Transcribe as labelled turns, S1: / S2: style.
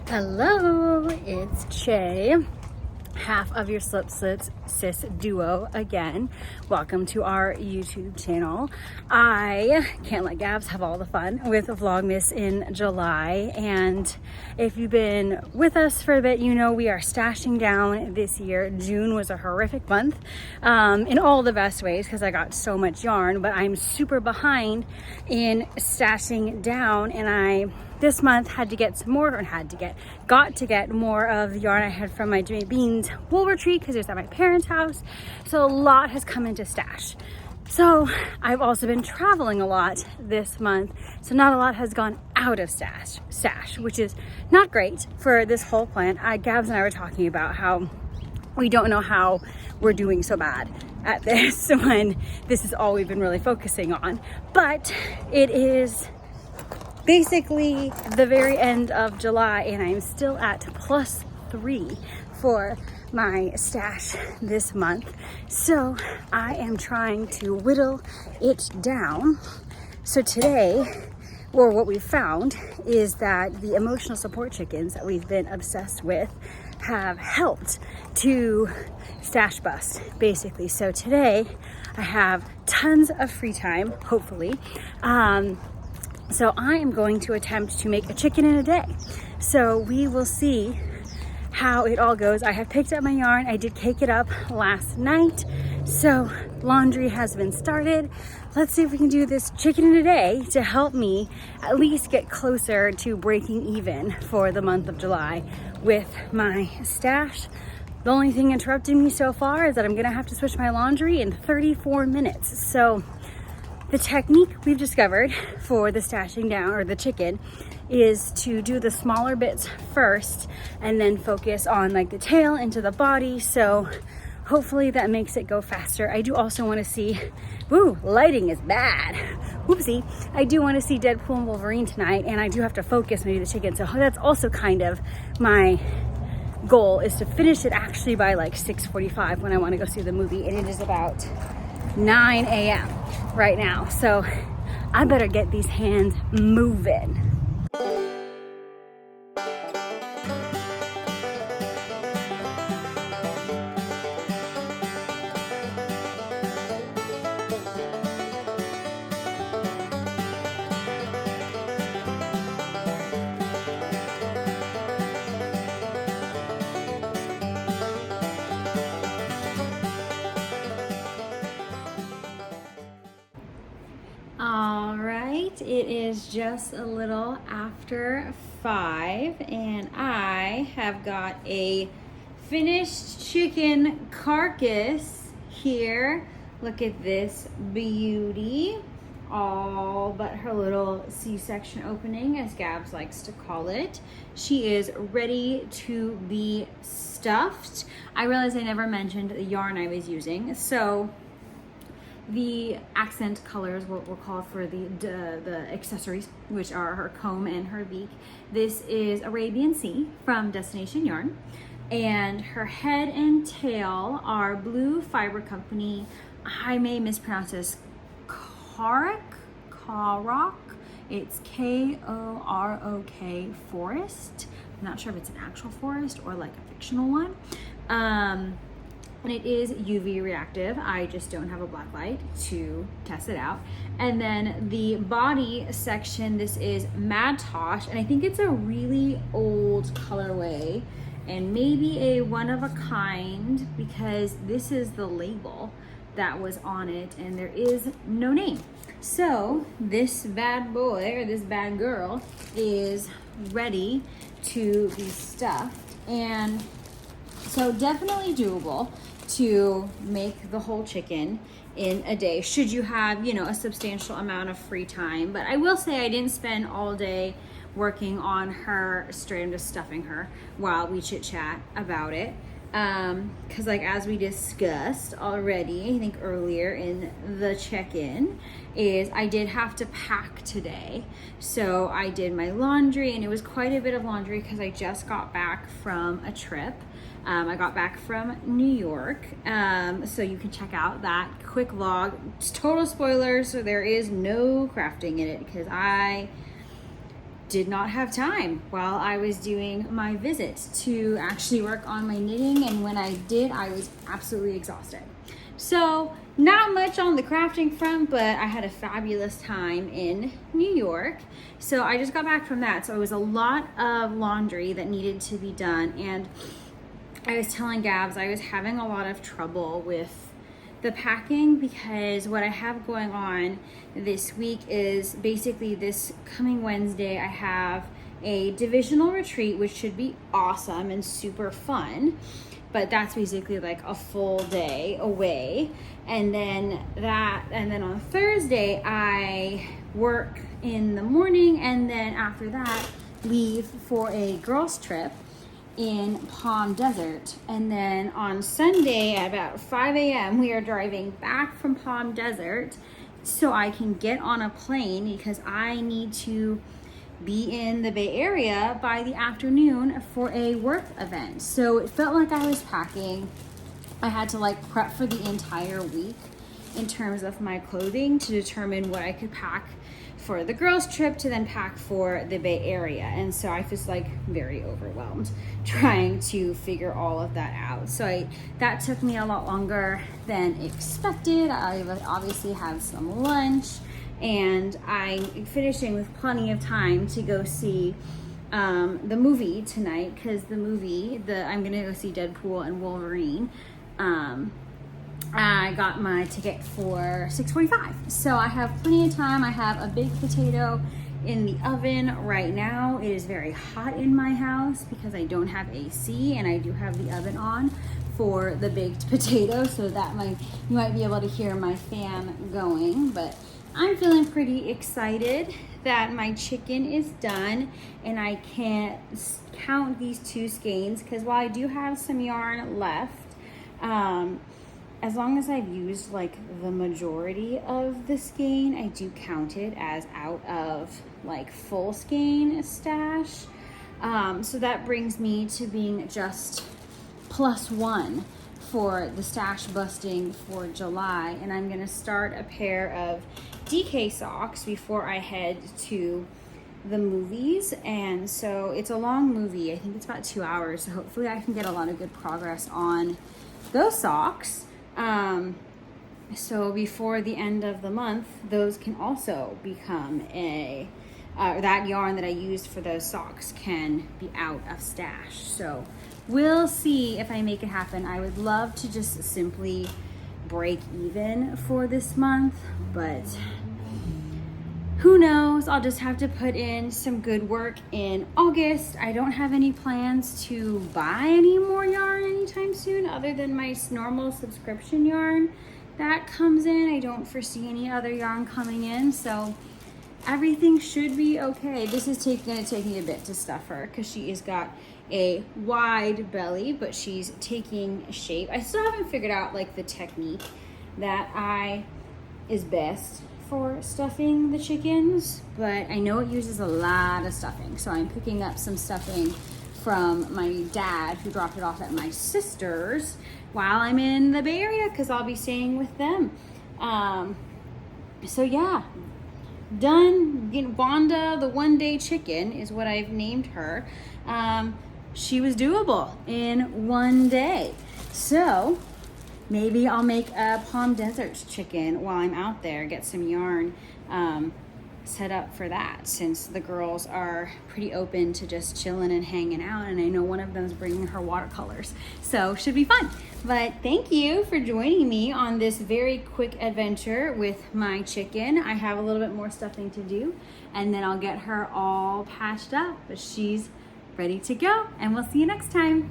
S1: Hello, it's Che, half of your Slip Slits sis duo again. Welcome to our YouTube channel. I can't let Gabs have all the fun with Vlogmas in July, and if you've been with us for a bit, you know we are stashing down this year. June was a horrific month in all the best ways because I got so much yarn, but I'm super behind in stashing down, and this month got to get more of the yarn I had from my Jimmy Beans wool retreat because it was at my parents' house. So a lot has come into stash. So I've also been traveling a lot this month. So not a lot has gone out of stash, which is not great for this whole plan. Gabs and I were talking about how we don't know how we're doing so bad at this when this is all we've been really focusing on. But it is basically the very end of July and I'm still at +3 for my stash this month. So I am trying to whittle it down. So today, or what we found, is that the emotional support chickens that we've been obsessed with have helped to stash bust, basically. So today I have tons of free time, hopefully. So I am going to attempt to make a chicken in a day. So we will see how it all goes. I have picked up my yarn. I did cake it up last night. So laundry has been started. Let's see if we can do this chicken in a day to help me at least get closer to breaking even for the month of July with my stash. The only thing interrupting me so far is that I'm gonna have to switch my laundry in 34 minutes. So the technique we've discovered for the stashing down, or the chicken, is to do the smaller bits first and then focus on like the tail into the body. So hopefully that makes it go faster. I do also want to see, lighting is bad. Whoopsie. I do want to see Deadpool and Wolverine tonight, and I do have to focus maybe the chicken. So that's also kind of my goal, is to finish it actually by like 6:45 when I want to go see the movie, and it is about 9 a.m. right now. So I better get these hands moving. All right, it is just a little after 5 and I have got a finished chicken carcass here. Look at this beauty, all but her little C-section opening, as Gabs likes to call it. She is ready to be stuffed. I realized I never mentioned the yarn I was using. So the accent colors, what we'll call for the accessories, which are her comb and her beak. This is Arabian Sea from Destination Yarn, and her head and tail are Blue Fiber Company. I may mispronounce this, Karok. It's K-O-R-O-K forest. I'm not sure if it's an actual forest or like a fictional one. And it is UV reactive. I just don't have a black light to test it out. And then the body section, this is Mad Tosh, and I think it's a really old colorway and maybe a one of a kind, because this is the label that was on it and there is no name. So this bad boy, or this bad girl, is ready to be stuffed, and so definitely doable to make the whole chicken in a day, should you have, a substantial amount of free time. But I will say I didn't spend all day working on her straight. I'm just stuffing her while we chit chat about it. Because as we discussed already, I think earlier in the check-in, is I did have to pack today. So I did my laundry, and it was quite a bit of laundry because I just got back from a trip. I got back from New York, so you can check out that quick vlog. It's total spoilers, so there is no crafting in it because I did not have time while I was doing my visit to actually work on my knitting, and when I did, I was absolutely exhausted. So not much on the crafting front, but I had a fabulous time in New York. So I just got back from that. So it was a lot of laundry that needed to be done, and I was telling Gabs I was having a lot of trouble with the packing because what I have going on this week is basically this coming Wednesday I have a divisional retreat, which should be awesome and super fun, but that's basically like a full day away. And then on Thursday I work in the morning, and then after that leave for a girls trip in Palm Desert, and then on Sunday at about 5 a.m. we are driving back from Palm Desert so I can get on a plane because I need to be in the Bay Area by the afternoon for a work event. So it felt like I was packing. I had to like prep for the entire week in terms of my clothing to determine what I could pack for the girls trip to then pack for the Bay Area. And so I was like very overwhelmed trying to figure all of that out. So that took me a lot longer than expected. I obviously had some lunch, and I'm finishing with plenty of time to go see the movie tonight, because I'm gonna go see Deadpool and Wolverine. I got my ticket for 6:45, so I have plenty of time. I have a baked potato in the oven right now. It is very hot in my house because I don't have AC, and I do have the oven on for the baked potato, so that you might be able to hear my fan going. But I'm feeling pretty excited that my chicken is done, and I can't count these 2 skeins because while I do have some yarn left, as long as I've used like the majority of the skein, I do count it as out of like full skein stash. So that brings me to being just +1 for the stash busting for July. And I'm gonna start a pair of DK socks before I head to the movies. And so it's a long movie. I think it's about 2 hours. So hopefully I can get a lot of good progress on those socks. So before the end of the month, those can also become that yarn that I used for those socks can be out of stash. So we'll see if I make it happen. I would love to just simply break even for this month, but who knows? I'll just have to put in some good work in August. I don't have any plans to buy any more yarn anytime soon other than my normal subscription yarn that comes in. I don't foresee any other yarn coming in, so everything should be okay. This is gonna take me a bit to stuff her because she has got a wide belly, but she's taking shape. I still haven't figured out like the technique that is best for stuffing the chickens, but I know it uses a lot of stuffing. So I'm picking up some stuffing from my dad, who dropped it off at my sister's while I'm in the Bay Area because I'll be staying with them. So yeah, done. Wanda, the one-day chicken, is what I've named her. She was doable in 1 day. So maybe I'll make a Palm Desert chicken while I'm out there, get some yarn set up for that, since the girls are pretty open to just chilling and hanging out, and I know one of them is bringing her watercolors, so should be fun. But thank you for joining me on this very quick adventure with my chicken. I have a little bit more stuffing to do, and then I'll get her all patched up, but she's ready to go, and we'll see you next time.